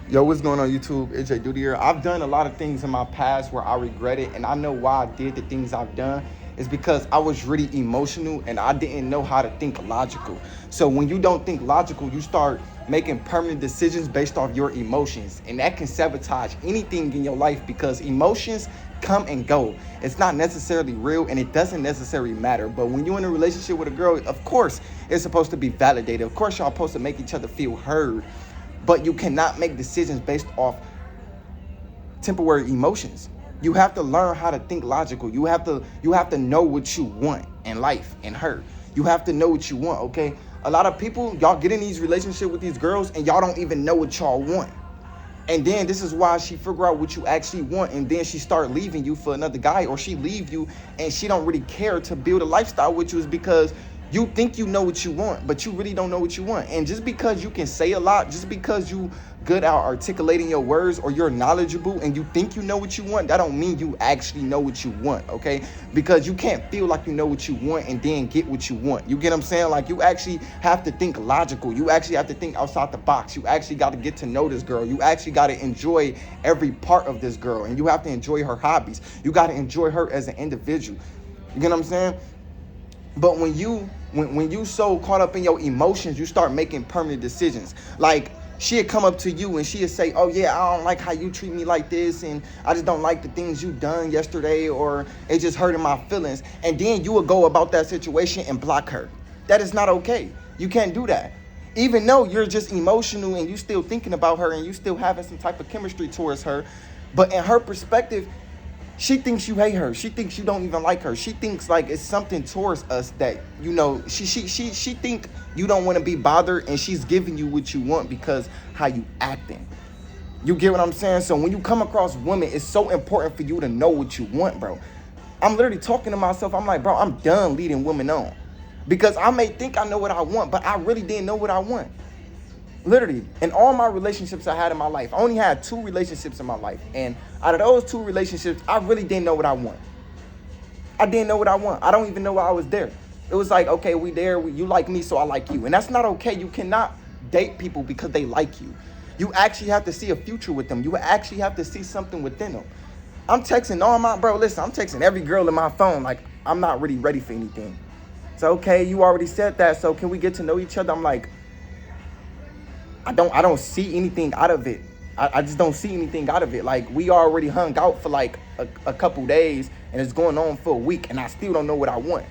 Yo, what's going on YouTube? It's Jayyduty here. I've done a lot of things in my past where I regret it, and I know why I did the things I've done. It's because I was really emotional and I didn't know how to think logical. So when you don't think logical, you start making permanent decisions based off your emotions, and that can sabotage anything in your life because emotions come and go. It's not necessarily real and it doesn't necessarily matter. But when you're in a relationship with a girl, of course, it's supposed to be validated. Of course, y'all supposed to make each other feel heard. But you cannot make decisions based off temporary emotions. You have to learn how to think logical. You have to know what you want in life and her. You have to know what you want, okay? A lot of people, y'all get in these relationships with these girls and y'all don't even know what y'all want. And then this is why she figure out what you actually want, and then she start leaving you for another guy, or she leave you and she don't really care to build a lifestyle with you, is because you think you know what you want, but you really don't know what you want. And just because you can say a lot, just because you good at articulating your words or you're knowledgeable and you think you know what you want, that don't mean you actually know what you want, okay? Because you can't feel like you know what you want and then get what you want. You get what I'm saying? Like, you actually have to think logical. You actually have to think outside the box. You actually got to get to know this girl. You actually got to enjoy every part of this girl, and you have to enjoy her hobbies. You got to enjoy her as an individual. You get what I'm saying? But when you so caught up in your emotions, you start making permanent decisions. Like, she'd come up to you and she'd say, oh yeah, I don't like how you treat me like this, and I just don't like the things you done yesterday, or it just hurting my feelings. And then you would go about that situation and block her. That is not okay. You can't do that. Even though you're just emotional and you still thinking about her and you still having some type of chemistry towards her, but in her perspective, she thinks you hate her. She thinks you don't even like her. She thinks like it's something towards us that, you know, she think you don't want to be bothered, and she's giving you what you want because how you acting. You get what I'm saying? So when you come across women, it's so important for you to know what you want, bro. I'm literally talking to myself. I'm like, bro, I'm done leading women on, because I may think I know what I want, but I really didn't know what I want. Literally, in all my relationships I had in my life, I only had 2 relationships in my life. And out of those 2 relationships, I really didn't know what I want. I didn't know what I want. I don't even know why I was there. It was like, okay, we there. You like me, so I like you. And that's not okay. You cannot date people because they like you. You actually have to see a future with them. You actually have to see something within them. I'm texting all my, bro, listen, I'm texting every girl in my phone. Like, I'm not really ready for anything. So, okay, you already said that. So can we get to know each other? I'm like, I don't see anything out of it. I just don't see anything out of it. Like, we already hung out for like a couple days, and it's going on for a week, and I still don't know what I want.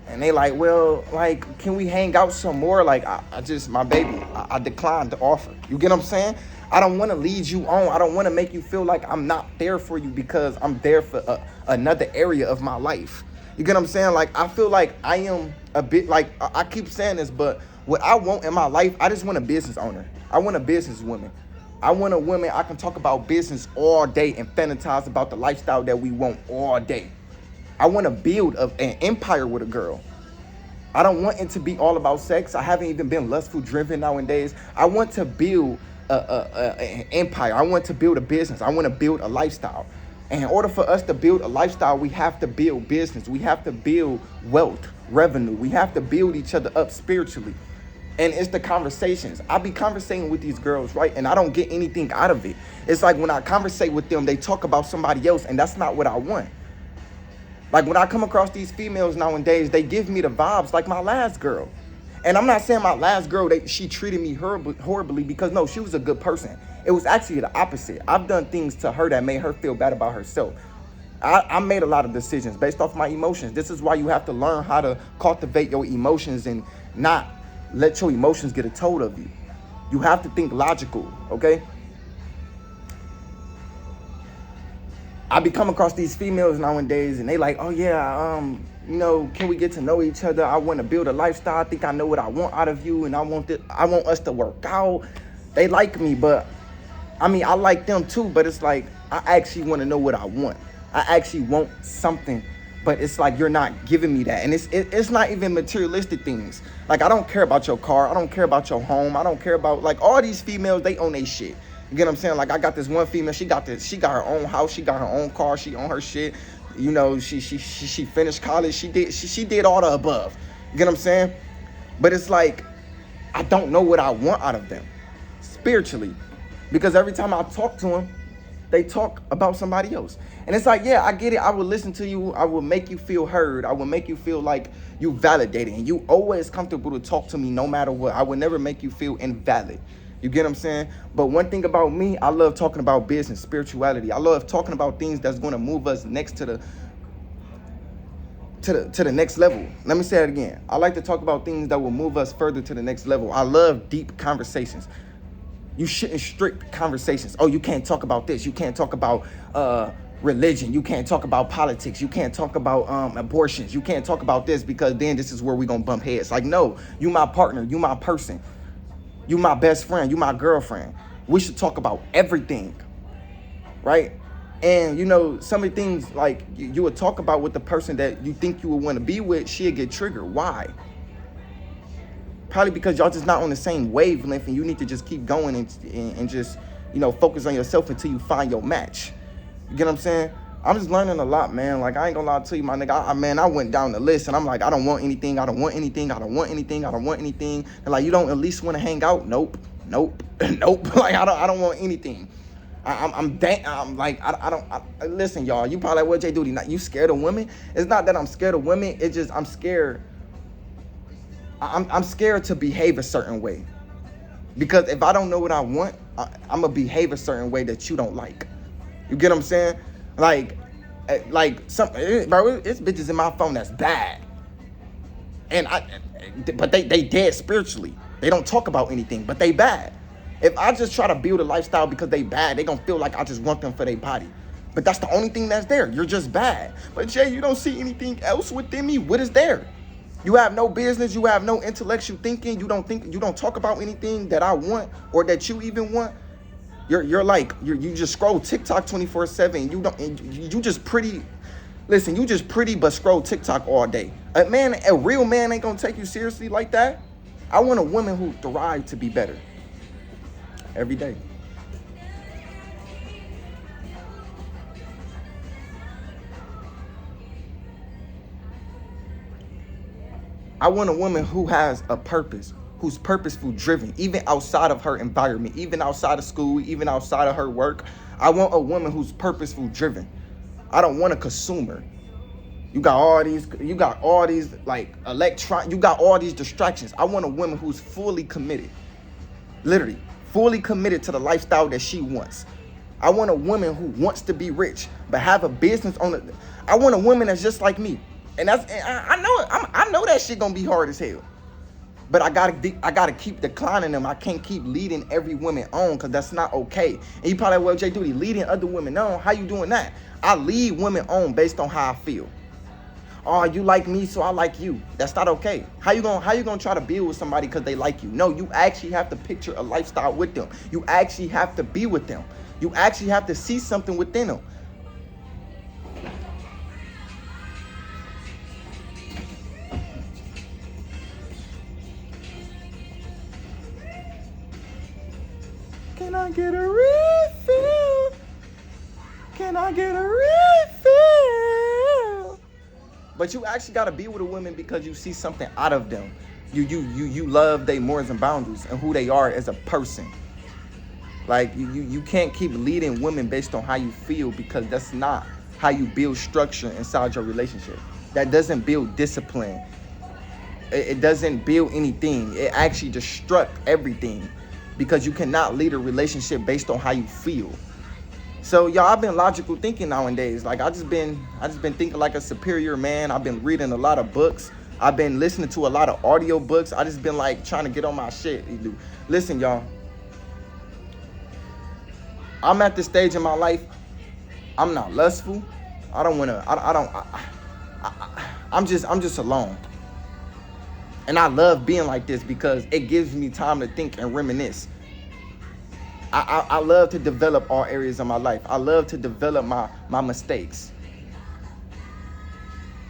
And they like, well, like, can we hang out some more? Like, I just, my baby, I declined the offer. You get what I'm saying? I don't want to lead you on. I don't want to make you feel like I'm not there for you because I'm there for another area of my life. You get what I'm saying? Like, I feel like I am a bit, like, I keep saying this, but what I want in my life, I just want a business owner. I want a businesswoman. I want a woman I can talk about business all day and fantasize about the lifestyle that we want all day. I want to build an empire with a girl. I don't want it to be all about sex. I haven't even been lustful driven nowadays. I want to build an empire. I want to build a business. I want to build a lifestyle. And in order for us to build a lifestyle, we have to build business. We have to build wealth, revenue. We have to build each other up spiritually. And it's the conversations. I be conversating with these girls, right? And I don't get anything out of it. It's like when I conversate with them, they talk about somebody else, and that's not what I want. Like, when I come across these females nowadays, they give me the vibes like my last girl. And I'm not saying my last girl, she treated me horribly, because no, she was a good person. It was actually the opposite. I've done things to her that made her feel bad about herself. I made a lot of decisions based off my emotions. This is why you have to learn how to cultivate your emotions and not let your emotions get a toll of you. You have to think logical, okay? I be coming across these females nowadays, and they like, oh yeah, you know, can we get to know each other? I want to build a lifestyle. I think I know what I want out of you, and I want us to work out. They like me, but I mean, I like them too, but it's like, I actually want to know what I want. I actually want something, but it's like, you're not giving me that. And it's not even materialistic things. Like, I don't care about your car. I don't care about your home. I don't care about, like, all these females, they own their shit. You get what I'm saying? Like, I got this one female, she got her own house, she got her own car, she own her shit. You know, she finished college, she did all the above. You get what I'm saying? But it's like, I don't know what I want out of them spiritually. Because every time I talk to them, they talk about somebody else. And it's like, yeah, I get it. I will listen to you. I will make you feel heard. I will make you feel like you validated. And you always comfortable to talk to me no matter what. I will never make you feel invalid. You get what I'm saying? But one thing about me, I love talking about business, spirituality. I love talking about things that's going to move us next to the next level. Let me say it again. I like to talk about things that will move us further to the next level. I love deep conversations. You shouldn't strict conversations. Oh, you can't talk about this. You can't talk about religion. You can't talk about politics. You can't talk about abortions. You can't talk about this because then this is where we're going to bump heads. Like, no, you my partner. You my person. You my best friend. You my girlfriend. We should talk about everything, right? And, you know, some of the things like you would talk about with the person that you think you would want to be with, she'll get triggered. Why? Probably because y'all just not on the same wavelength and you need to just keep going and just, you know, focus on yourself until you find your match. You get what I'm saying? I'm just learning a lot, man. Like, I ain't gonna lie to you, my nigga. I went down the list and I'm like, I don't want anything. I don't want anything. I don't want anything. I don't want anything. And like, you don't at least want to hang out? Nope. Nope. Nope. Like, I don't want anything. Listen, y'all, you probably like, what, Jayyduty? Not you scared of women? It's not that I'm scared of women. It's just I'm scared. I'm scared to behave a certain way. Because if I don't know what I want, I'm going to behave a certain way that you don't like. You get what I'm saying? Like bro, it's bitches in my phone that's bad. But they dead spiritually. They don't talk about anything, but they bad. If I just try to build a lifestyle because they bad, they gonna feel like I just want them for their body. But that's the only thing that's there. You're just bad. But Jay, you don't see anything else within me. What is there? You have no business. You have no intellectual thinking. You don't talk about anything that I want or that you even want. You just scroll TikTok 24/7. You just pretty. Listen, you just pretty but scroll TikTok all day. A real man ain't gonna take you seriously like that. I want a woman who thrives to be better every day. I want a woman who has a purpose, who's purposeful driven, even outside of her environment, even outside of school, even outside of her work. I want a woman who's purposeful driven. I don't want a consumer. You got all these like you got all these distractions. I want a woman who's fully committed. Literally, fully committed to the lifestyle that she wants. I want a woman who wants to be rich, but have a business on it. I want a woman that's just like me. And I know that shit gonna be hard as hell. But I gotta keep declining them. I can't keep leading every woman on because that's not okay. And you probably, well, Jayyduty, leading other women on, how you doing that? I lead women on based on how I feel. Oh, you like me, so I like you. That's not okay. How you gonna try to build with somebody because they like you? No, you actually have to picture a lifestyle with them. You actually have to be with them. You actually have to see something within them. Can I get a refill? Can I get a refill? But you actually got to be with a woman because you see something out of them. You love their morals and boundaries and who they are as a person. Like you can't keep leading women based on how you feel because that's not how you build structure inside your relationship. That doesn't build discipline. It doesn't build anything. It actually destructs everything because you cannot lead a relationship based on how you feel. So y'all, I've been logical thinking nowadays. Like I just been thinking like a superior man. I've been reading a lot of books. I've been listening to a lot of audio books. I just been like trying to get on my shit. Listen, y'all. I'm at this stage in my life. I'm not lustful. I don't want to. I'm just alone. And I love being like this because it gives me time to think and reminisce. I love to develop all areas of my life. I love to develop my mistakes.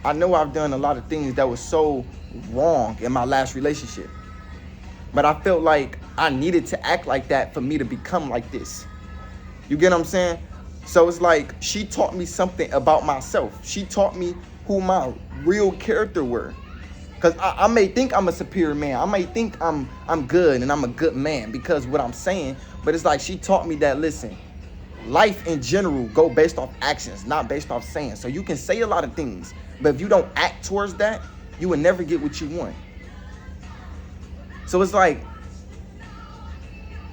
I know I've done a lot of things that was so wrong in my last relationship. But I felt like I needed to act like that for me to become like this. You get what I'm saying? So it's like she taught me something about myself. She taught me who my real character were. Because I may think I'm a superior man. I may think I'm good and I'm a good man because what I'm saying. But it's like she taught me that, listen, life in general go based off actions, not based off saying. So you can say a lot of things, but if you don't act towards that, you will never get what you want. So it's like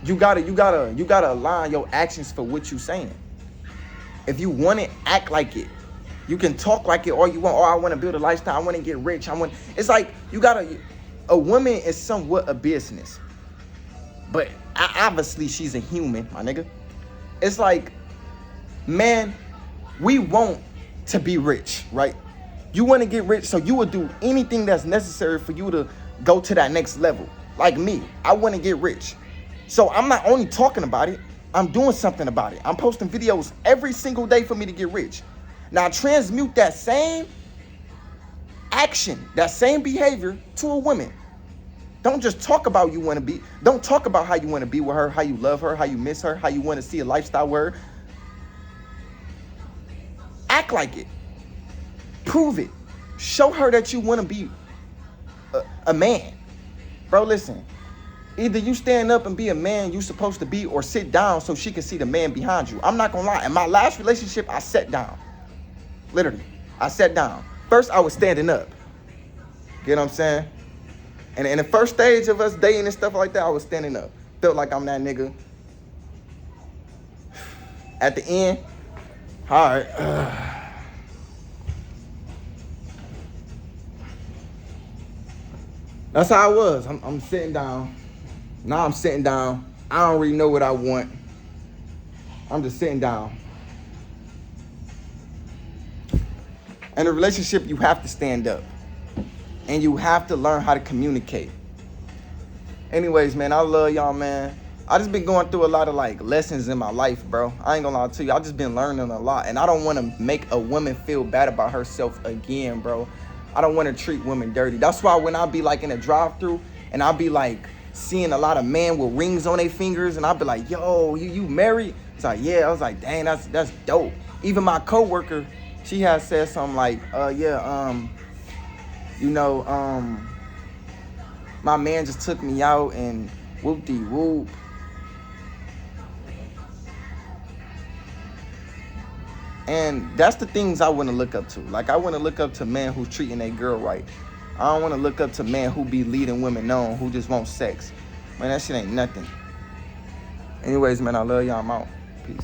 you gotta align your actions for what you saying. If you want it, act like it. You can talk like it all you want. Oh, I want to build a lifestyle. I want to get rich. It's like a woman is somewhat a business. But obviously she's a human, my nigga. It's like, man, we want to be rich, right? You want to get rich, so you would do anything that's necessary for you to go to that next level. Like me, I want to get rich. So I'm not only talking about it, I'm doing something about it. I'm posting videos every single day for me to get rich. Now transmute that same action, that same behavior to a woman. Don't just talk about you want to be. Don't talk about how you want to be with her, how you love her, how you miss her, how you want to see a lifestyle with her. Act like it. Prove it. Show her that you want to be a man. Bro, listen. Either you stand up and be a man you supposed to be, or sit down so she can see the man behind you. I'm not going to lie. In my last relationship, I sat down. Literally. I sat down. First, I was standing up. You know what I'm saying? And in the first stage of us dating and stuff like that, I was standing up. Felt like I'm that nigga. At the end, all right. That's how I was. I'm sitting down. Now I'm sitting down. I don't really know what I want. I'm just sitting down. In a relationship, you have to stand up. And you have to learn how to communicate. Anyways, man, I love y'all, man. I just been going through a lot of like lessons in my life, bro. I ain't gonna lie to you. I just been learning a lot. And I don't want to make a woman feel bad about herself again, bro. I don't want to treat women dirty. That's why when I be like in a drive-thru and I be like seeing a lot of men with rings on their fingers and I be like, yo, you married? It's like, yeah. I was like, dang, that's dope. Even my coworker, she has said something like, my man just took me out and whoop-de-whoop. And that's the things I want to look up to. Like, I want to look up to men who's treating a girl right. I don't want to look up to men who be leading women on, who just want sex. Man, that shit ain't nothing. Anyways, man, I love y'all. I'm out. Peace.